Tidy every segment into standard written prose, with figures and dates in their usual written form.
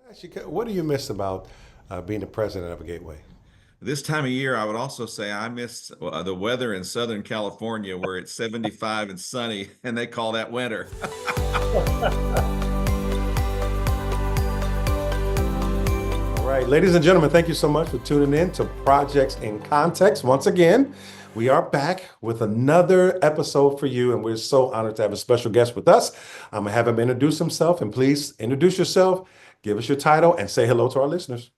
Actually, what do you miss about being the president of a gateway? This time of year, I would also say I miss the weather in Southern California where it's 75 and sunny, and they call that winter. All right, ladies and gentlemen, thank you so much for tuning in to Projects in Context. Once again, we are back with another episode for you, and we're so honored to have a special guest with us. I'm gonna have him introduce himself, and please introduce yourself, give us your title, and say hello to our listeners.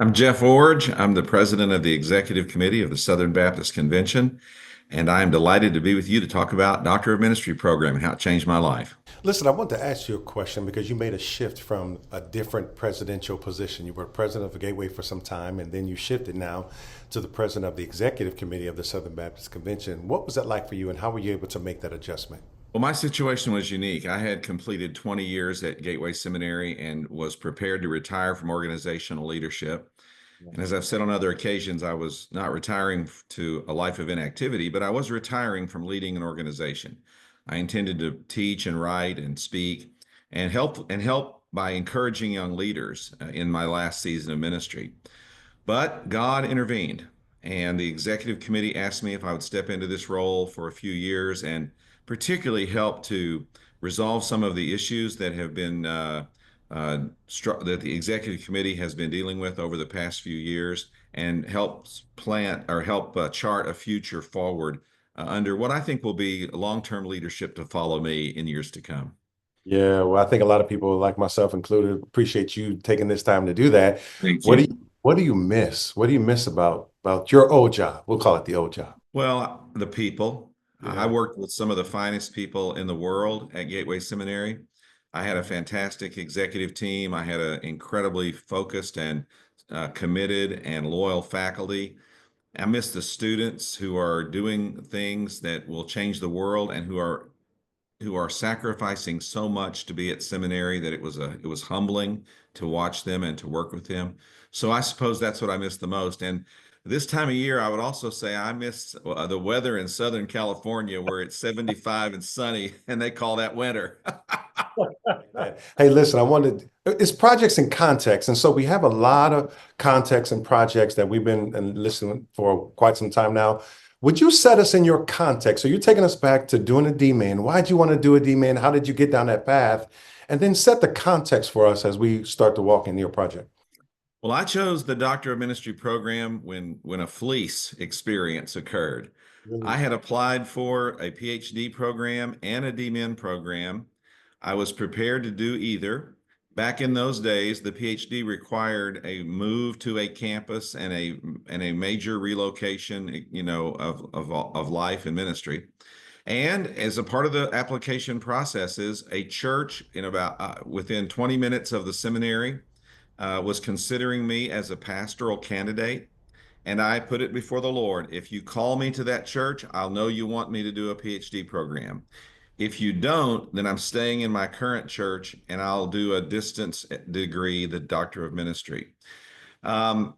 I'm Jeff Iorg. I'm the president of the Executive Committee of the Southern Baptist Convention, and I am delighted to be with you to talk about Doctor of Ministry program and how it changed my life. Listen, I want to ask you a question because you made a shift from a different presidential position. You were president of the Gateway for some time, and then you shifted now to the president of the Executive Committee of the Southern Baptist Convention. What was that like for you, and how were you able to make that adjustment? Well, my situation was unique. I had completed 20 years at Gateway Seminary and was prepared to retire from organizational leadership. And as I've said on other occasions, I was not retiring to a life of inactivity, but I was retiring from leading an organization. I intended to teach and write and speak and help by encouraging young leaders in my last season of ministry. But God intervened, and the executive committee asked me if I would step into this role for a few years and particularly help to resolve some of the issues that have been that the executive committee has been dealing with over the past few years, and help chart a future forward under what I think will be long-term leadership to follow me in years to come. Yeah, well, I think a lot of people, like myself included, appreciate you taking this time to do that. Thank What do you. you miss? What do you miss about your old job? We'll call it the old job. Well, the people. I Yeah. worked with some of the finest people in the world at Gateway Seminary. I had a fantastic executive team. I had an incredibly focused and committed and loyal faculty. I miss the students who are doing things that will change the world and who are sacrificing so much to be at seminary that it was humbling to watch them and to work with them. So I suppose that's what I miss the most. And this time of year, I would also say I miss the weather in Southern California where it's 75 and sunny, and they call that winter. Hey, listen, it's projects in context. And so we have a lot of context and projects that we've been listening for quite some time now. Would you set us in your context? So you're taking us back to doing a D-Min. Why'd you want to do a D-Min? How did you get down that path? And then set the context for us as we start to walk in your project. Well, I chose the Doctor of Ministry program when a fleece experience occurred. I Really? had applied for a PhD program and a DMin program. I was prepared to do either. Back in those days, the PhD required a move to a campus and a major relocation, of life and ministry. And as a part of the application processes, a church in about within 20 minutes of the seminary was considering me as a pastoral candidate. And I put it before the Lord. If you call me to that church, I'll know you want me to do a PhD program. If you don't, then I'm staying in my current church and I'll do a distance degree, the Doctor of Ministry. Um,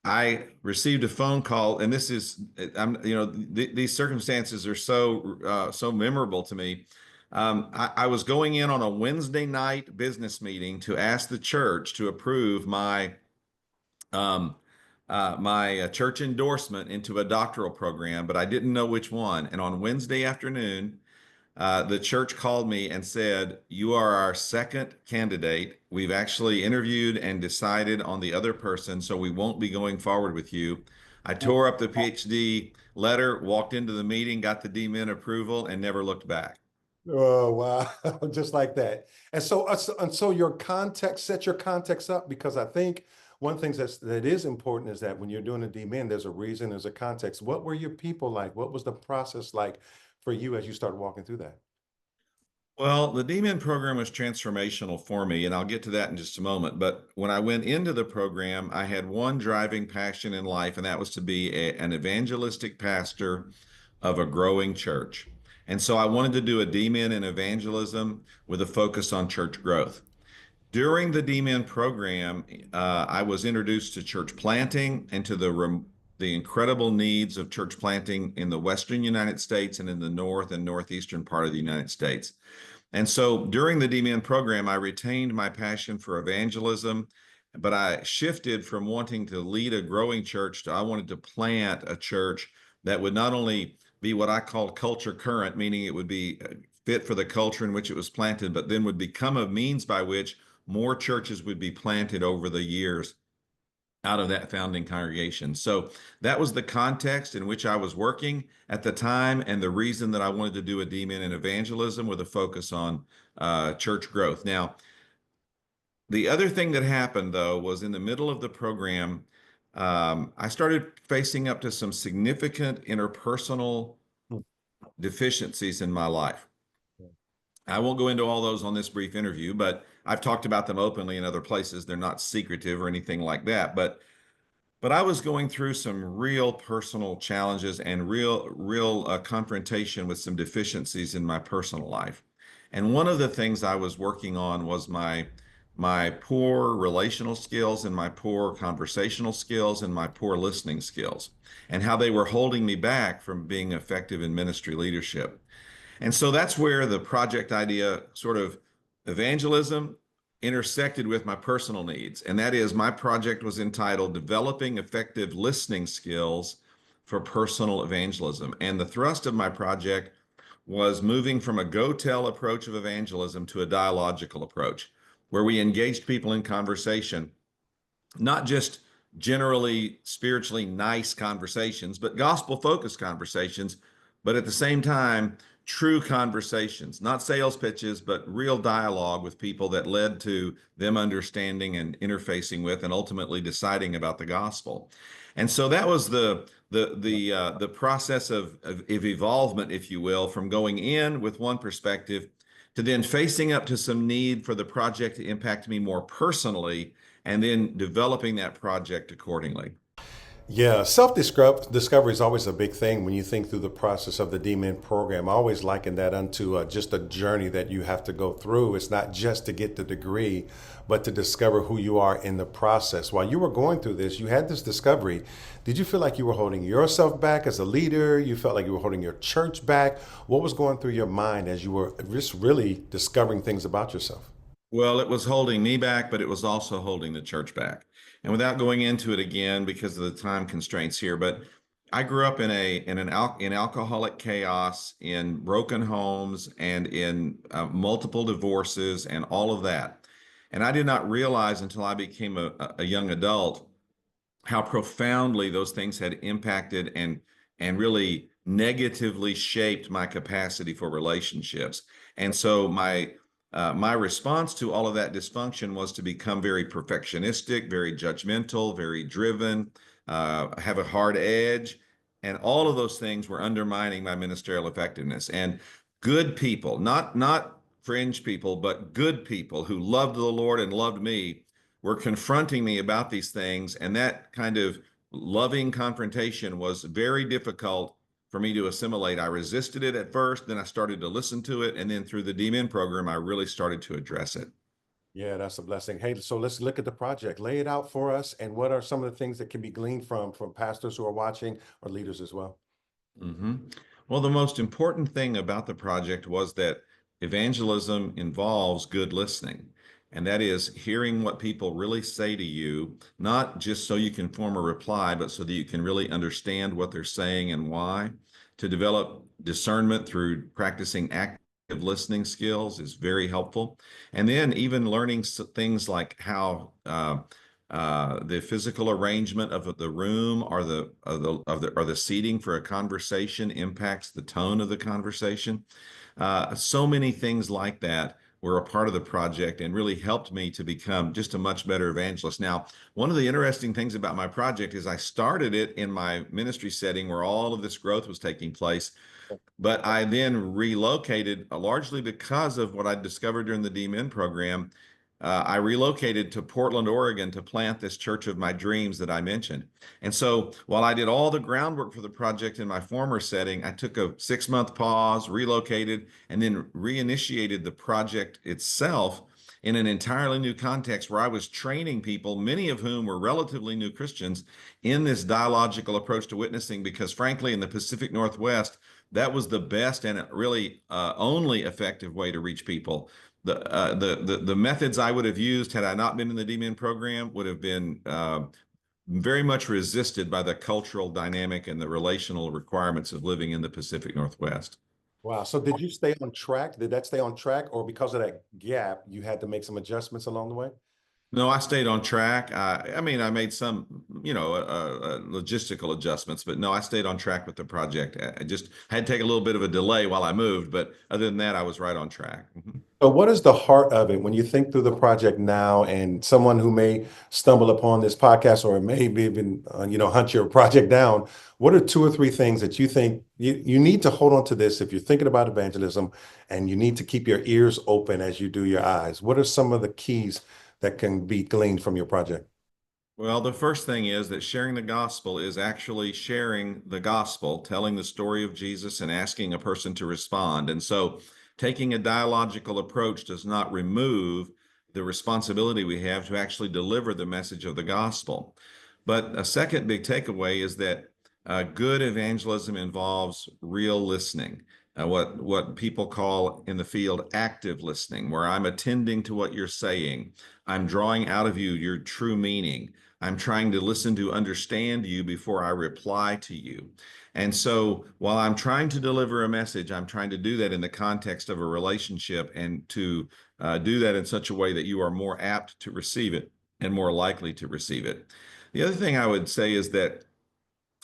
I received a phone call, and this is, these circumstances are so memorable to me. I was going in on a Wednesday night business meeting to ask the church to approve um, my church endorsement into a doctoral program, but I didn't know which one. And on Wednesday afternoon, the church called me and said, "You are our second candidate. We've actually interviewed and decided on the other person, so we won't be going forward with you." I tore up the PhD letter, walked into the meeting, got the DMin approval, and never looked back. Oh, wow. Just like that. And so your context, set your context up, because I think one thing that is important is that when you're doing a DMin, there's a reason, there's a context. What were your people like? What was the process like for you as you started walking through that? Well, the DMin program was transformational for me, and I'll get to that in just a moment. But when I went into the program, I had one driving passion in life, and that was to be an evangelistic pastor of a growing church. And so I wanted to do a DMin in evangelism with a focus on church growth. During the DMin program, I was introduced to church planting and to the incredible needs of church planting in the Western United States and in the North and Northeastern part of the United States. And so during the DMin program, I retained my passion for evangelism, but I shifted from wanting to lead a growing church to I wanted to plant a church that would not only be what I call culture current, meaning it would be fit for the culture in which it was planted, but then would become a means by which more churches would be planted over the years out of that founding congregation. So that was the context in which I was working at the time, and the reason that I wanted to do a DMin in evangelism with a focus on church growth. Now, the other thing that happened, though, was in the middle of the program, I started facing up to some significant interpersonal deficiencies in my life. I won't go into all those on this brief interview, but I've talked about them openly in other places. They're not secretive or anything like that. But I was going through some real personal challenges and real confrontation with some deficiencies in my personal life. And one of the things I was working on was my poor relational skills and my poor conversational skills and my poor listening skills, and how they were holding me back from being effective in ministry leadership. And so that's where the project idea, sort of evangelism, intersected with my personal needs. And that is, my project was entitled Developing Effective Listening Skills for Personal Evangelism. And the thrust of my project was moving from a go-tell approach of evangelism to a dialogical approach, where we engaged people in conversation, not just generally spiritually nice conversations, but gospel-focused conversations, but at the same time, true conversations, not sales pitches, but real dialogue with people that led to them understanding and interfacing with and ultimately deciding about the gospel. And so that was the process of evolvement, if you will, from going in with one perspective to then facing up to some need for the project to impact me more personally, and then developing that project accordingly. Yeah, self-discovery is always a big thing when you think through the process of the DMin program. I always liken that unto just a journey that you have to go through. It's not just to get the degree, but to discover who you are in the process. While you were going through this, you had this discovery. Did you feel like you were holding yourself back as a leader? You felt like you were holding your church back? What was going through your mind as you were just really discovering things about yourself? Well, it was holding me back, but it was also holding the church back. And without going into it again because of the time constraints here, but I grew up in alcoholic chaos, in broken homes, and in multiple divorces, and all of that. And I did not realize until I became a young adult how profoundly those things had impacted and really negatively shaped my capacity for relationships. And so my response to all of that dysfunction was to become very perfectionistic, very judgmental, very driven, have a hard edge. And all of those things were undermining my ministerial effectiveness. And good people, not fringe people, but good people who loved the Lord and loved me, were confronting me about these things. And that kind of loving confrontation was very difficult for me to assimilate. I resisted it at first, then I started to listen to it, and then through the DMin program, I really started to address it. Yeah, that's a blessing. Hey, so let's look at the project. Lay it out for us. And what are some of the things that can be gleaned from pastors who are watching or leaders as well? Mm-hmm. Well, the most important thing about the project was that evangelism involves good listening. And that is hearing what people really say to you, not just so you can form a reply, but so that you can really understand what they're saying and why. To develop discernment through practicing active listening skills is very helpful. And then even learning things like how the physical arrangement of the room or the seating for a conversation impacts the tone of the conversation. So many things like that were a part of the project and really helped me to become just a much better evangelist. Now, one of the interesting things about my project is I started it in my ministry setting where all of this growth was taking place. But I then relocated largely because of what I discovered during the DMin program. I relocated to Portland, Oregon to plant this church of my dreams that I mentioned. And so while I did all the groundwork for the project in my former setting, I took a 6-month pause, relocated, and then reinitiated the project itself in an entirely new context where I was training people, many of whom were relatively new Christians, in this dialogical approach to witnessing, because frankly, in the Pacific Northwest, that was the best and really only effective way to reach people. The methods I would have used had I not been in the DMin program would have been very much resisted by the cultural dynamic and the relational requirements of living in the Pacific Northwest. Wow. So did you stay on track? Did that stay on track, or because of that gap, you had to make some adjustments along the way? No, I stayed on track. I mean, I made some, logistical adjustments, but no, I stayed on track with the project. I just had to take a little bit of a delay while I moved, but other than that, I was right on track. Mhm. So what is the heart of it when you think through the project now, and someone who may stumble upon this podcast or maybe even, hunt your project down? What are two or three things that you think you need to hold on to this if you're thinking about evangelism, and you need to keep your ears open as you do your eyes? What are some of the keys that can be gleaned from your project? Well, the first thing is that sharing the gospel is actually sharing the gospel, telling the story of Jesus and asking a person to respond. And so taking a dialogical approach does not remove the responsibility we have to actually deliver the message of the gospel. But a second big takeaway is that good evangelism involves real listening, what people call in the field active listening, where I'm attending to what you're saying. I'm drawing out of you your true meaning. I'm trying to listen to understand you before I reply to you. And so while I'm trying to deliver a message, I'm trying to do that in the context of a relationship, and to do that in such a way that you are more apt to receive it and more likely to receive it. The other thing I would say is that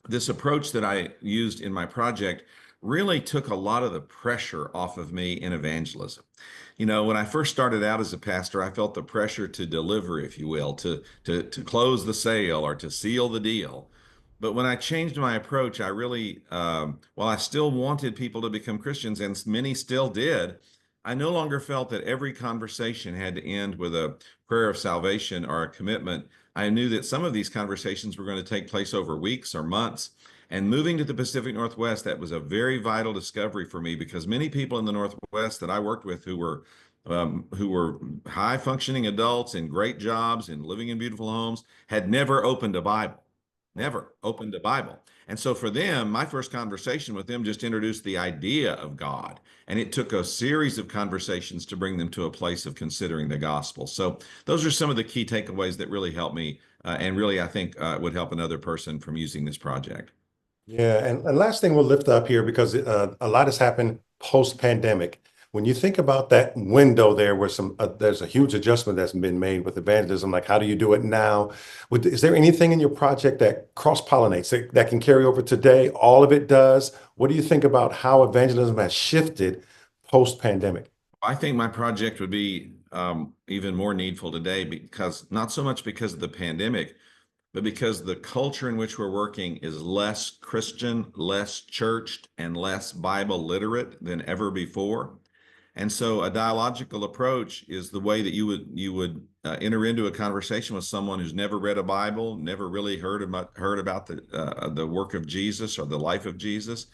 this approach that I used in my project really took a lot of the pressure off of me in evangelism. When I first started out as a pastor, I felt the pressure to deliver, if you will, to close the sale or to seal the deal. But when I changed my approach, I really, while I still wanted people to become Christians, and many still did, I no longer felt that every conversation had to end with a prayer of salvation or a commitment. I knew that some of these conversations were going to take place over weeks or months. And moving to the Pacific Northwest, that was a very vital discovery for me, because many people in the Northwest that I worked with who were high functioning adults in great jobs and living in beautiful homes had never opened a Bible, never opened a Bible. And so for them, my first conversation with them just introduced the idea of God. And it took a series of conversations to bring them to a place of considering the gospel. So those are some of the key takeaways that really helped me, and really, I think, would help another person from using this project. Yeah, and last thing we'll lift up here, because a lot has happened post-pandemic. When you think about that window there, where there's a huge adjustment that's been made with evangelism, like how do you do it now? Is there anything in your project that cross-pollinates, that can carry over today? All of it does. What do you think about how evangelism has shifted post-pandemic? I think my project would be even more needful today, because not so much because of the pandemic, but because the culture in which we're working is less Christian, less churched, and less Bible literate than ever before. And so a dialogical approach is the way that you would enter into a conversation with someone who's never read a Bible, never really heard about the work of Jesus or the life of Jesus,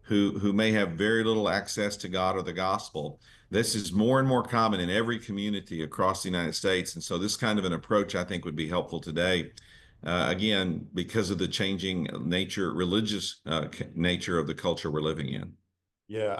who may have very little access to God or the gospel. This is more and more common in every community across the United States. And so this kind of an approach, I think, would be helpful today. Again, because of the changing religious nature of the culture we're living in. Yeah,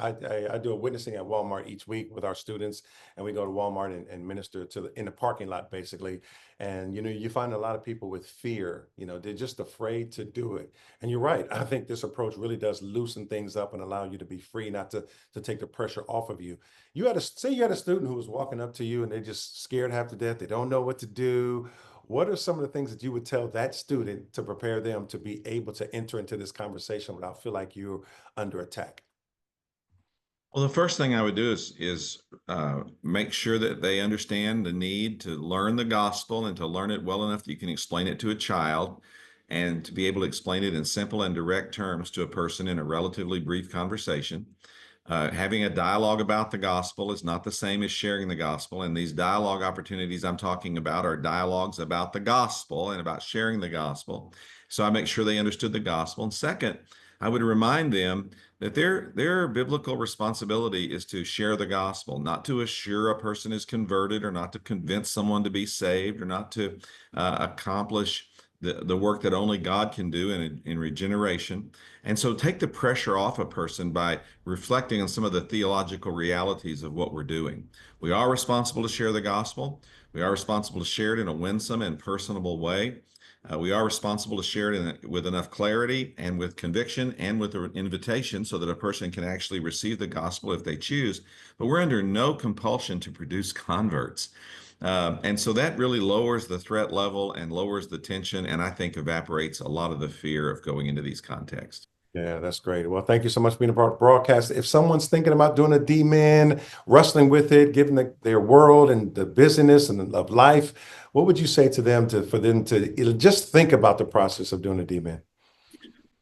I do a witnessing at Walmart each week with our students, and we go to Walmart and minister in the parking lot, basically. And you find a lot of people with fear. They're just afraid to do it. And you're right. I think this approach really does loosen things up and allow you to be free, not to take the pressure off of you. You had a student who was walking up to you and they're just scared half to death. They don't know what to do. What are some of the things that you would tell that student to prepare them to be able to enter into this conversation without feel like you're under attack? Well, the first thing I would do is make sure that they understand the need to learn the gospel, and to learn it well enough that you can explain it to a child, and to be able to explain it in simple and direct terms to a person in a relatively brief conversation. Having a dialogue about the gospel is not the same as sharing the gospel. And these dialogue opportunities I'm talking about are dialogues about the gospel and about sharing the gospel. So I make sure they understood the gospel. And second, I would remind them that their biblical responsibility is to share the gospel, not to assure a person is converted, or not to convince someone to be saved, or not to accomplish the work that only God can do in regeneration. And so take the pressure off a person by reflecting on some of the theological realities of what we're doing. We are responsible to share the gospel. We are responsible to share it in a winsome and personable way. We are responsible to share it with enough clarity and with conviction and with an invitation so that a person can actually receive the gospel if they choose. But we're under no compulsion to produce converts. And so that really lowers the threat level and lowers the tension, and I think evaporates a lot of the fear of going into these contexts. Yeah, that's great. Well, thank you so much for being a broadcast. If someone's thinking about doing a D-Min, wrestling with it, given their world and the busyness and of life, what would you say to them for them to just think about the process of doing a D-Min?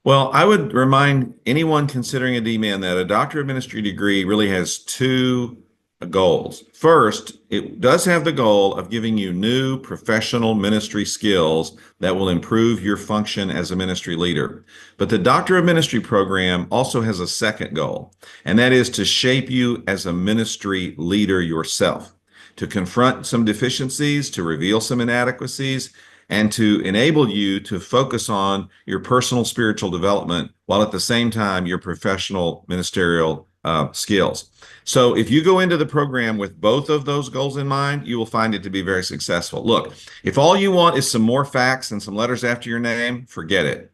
Well, I would remind anyone considering a D-Min that a Doctor of Ministry degree really has two goals. First, it does have the goal of giving you new professional ministry skills that will improve your function as a ministry leader. But the Doctor of Ministry program also has a second goal, and that is to shape you as a ministry leader yourself, to confront some deficiencies, to reveal some inadequacies, and to enable you to focus on your personal spiritual development while at the same time your professional ministerial skills. So if you go into the program with both of those goals in mind, you will find it to be very successful. Look, if all you want is some more facts and some letters after your name, forget it.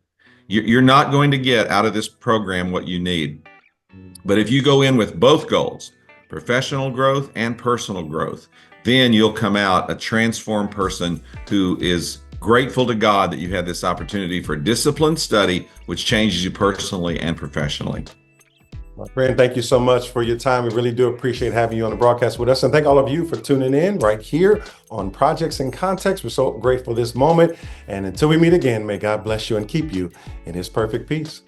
You're not going to get out of this program what you need. But if you go in with both goals, professional growth and personal growth, then you'll come out a transformed person who is grateful to God that you had this opportunity for disciplined study, which changes you personally and professionally. My friend, thank you so much for your time. We really do appreciate having you on the broadcast with us. And thank all of you for tuning in right here on Projects in Context. We're so grateful for this moment. And until we meet again, may God bless you and keep you in his perfect peace.